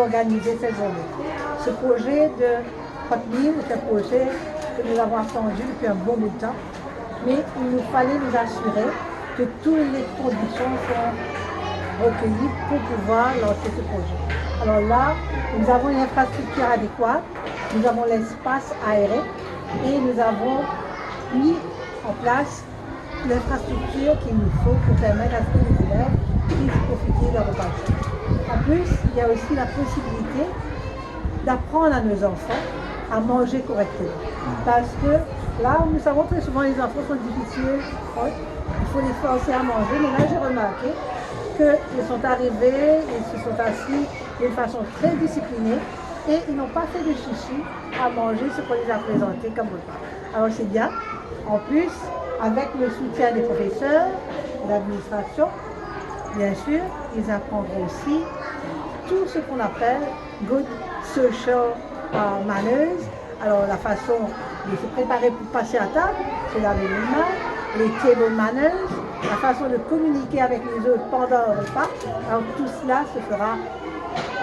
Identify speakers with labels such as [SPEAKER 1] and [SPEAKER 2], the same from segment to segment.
[SPEAKER 1] d'organiser cette journée. Ce projet de hot meal est un projet que nous avons attendu depuis un bon bout de temps, mais il nous fallait nous assurer que toutes les conditions sont recueillies pour pouvoir lancer ce projet. Alors là, nous avons une infrastructure adéquate, nous avons l'espace aéré et nous avons mis en place l'infrastructure qu'il nous faut pour permettre à ce que les élèves puissent profiter de leur repas. En plus, il y a aussi la possibilité d'apprendre à nos enfants à manger correctement. Parce que là, nous savons très souvent les enfants sont difficiles, il faut les forcer à manger, mais là j'ai remarqué qu'ils sont arrivés, ils se sont assis d'une façon très disciplinée et ils n'ont pas fait de chichi à manger ce qu'on les a présenté comme repas. Alors c'est bien. En plus, avec le soutien des professeurs, de l'administration, bien sûr, ils apprendront aussi tout ce qu'on appelle good social manners. Alors la façon de se préparer pour passer à table, se laver les mains, les table manners, la façon de communiquer avec les autres pendant un repas. Alors tout cela se fera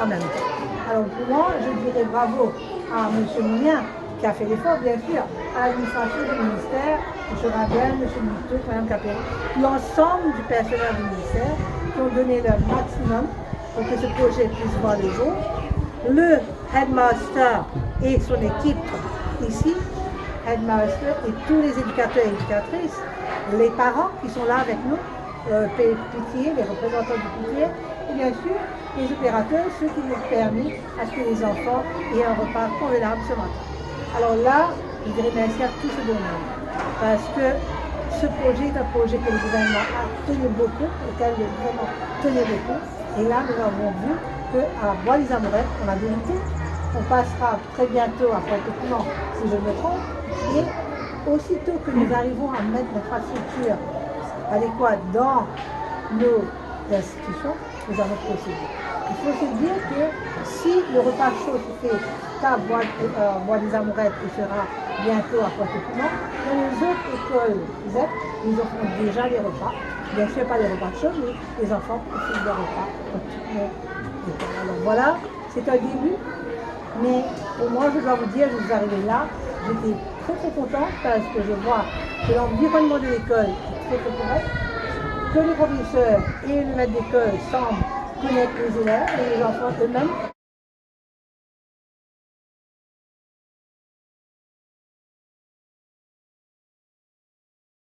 [SPEAKER 1] en même temps. Alors pour moi, je dirais bravo à M. Mounien qui a fait l'effort, bien sûr, à l'administration du ministère, M. Rabel, M. Moutou, Mme Capelli, l'ensemble du personnel du ministère qui ont donné leur maximum pour que ce projet puisse voir le jour. Le headmaster et son équipe ici, headmaster et tous les éducateurs et éducatrices, les parents qui sont là avec nous, pitié, les représentants du pitié, et bien sûr les opérateurs, ceux qui nous ont permis à ce que les enfants aient un repas convenable ce matin. Alors là, je dirais merci à tout ce beau monde, parce que ce projet est un projet que le gouvernement a tenu beaucoup, auquel le gouvernement tenait beaucoup, et là nous avons vu qu'à Bois-des-Amourettes, on a débuté, on passera très bientôt à Pointe-au-Piment, si je me trompe, et aussitôt que nous arrivons à mettre l'infrastructure adéquate dans nos institutions, nous allons procéder. Il faut se dire que si le repas chaud se fait à Bois-des-Amourettes et sera bientôt à Pointe-au-Piment, dans les autres écoles ZEP, nous offrons déjà les repas. Bien sûr, pas les repas chauds, mais les enfants profitent des repas dans toutes nos écoles. Alors voilà, c'est un début, mais pour moi, je dois vous dire, je suis arrivée là, j'étais très contente parce que je vois que l'environnement de l'école est très correct, que les professeurs et le maître d'école semblent connaître les élèves et les enfants eux-mêmes.